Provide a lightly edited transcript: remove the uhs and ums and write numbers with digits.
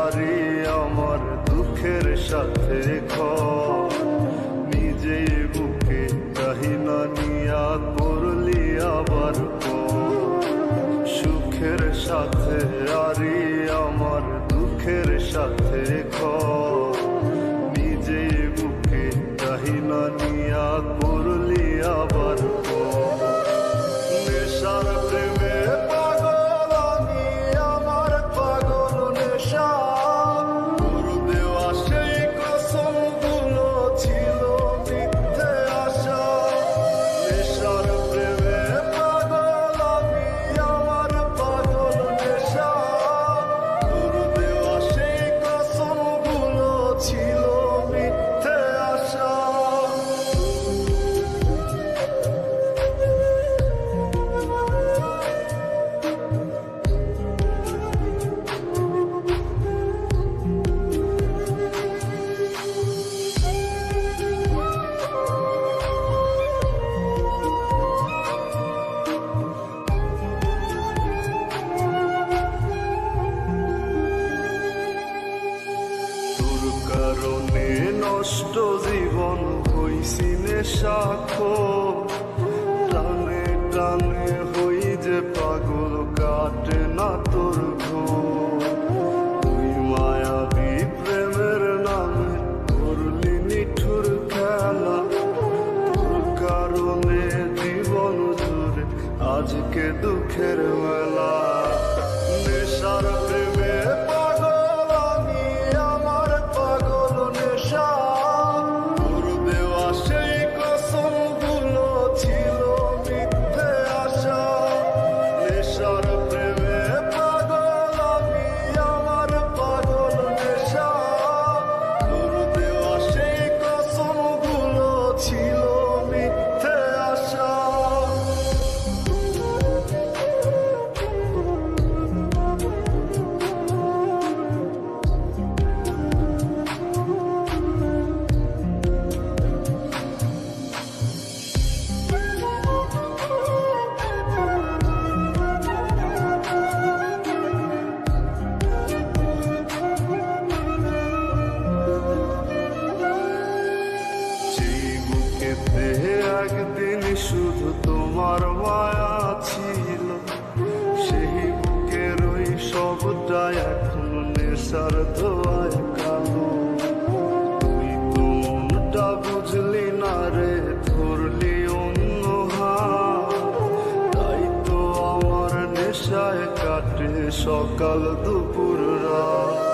আরে আমার দুঃখের সাথে নিজেই বুকে কাহিনা নিয়া করলি আবার সুখের সাথে আরে আমার দুঃখের সাথে নিজেই বুকে কাহিনা নিয়া করলি আবার নেশার প্রেমে পাগল আমি আমার পাগল নেশা তোর দেওয়া সেই কসমগুলো ছিল মিথ্যে আশা নেশার প্রেমে পাগল আমি আমার পাগল নেশা তোর দেওয়া সেই কসমগুলো ছিল মিথ্যে আশা কারণে নষ্ট জীবন হইছি নেশাখোর টানে টানে হই যে পাগল কাটে না তোর ঘোর তুই মায়াবী প্রেমের নামে করলি নিঠুর খেলা তোর কারণে জীবন জুড়ে আজকে দুঃখের মেলা নেশার প্রেমে পাগল আমি আমার পাগল নেশা তোর দেওয়া সেই কসমগুলো ছিল মিথ্যে আশা নেশার প্রেমে পাগল আমি আমার পাগল নেশা তোর দেওয়া সেই কসমগুলো ছিল মিথ্যে আশা একদিন শুধু তোমার মায়া ছিল সেই বুকের ওই সবটা এখন নেশার ধোয়ায় কালো তুই তো মনটা বুঝলি না রে ধরলি অন্য হাত তাই তো আমার নেশায় কাটে সকাল দুপুর রাত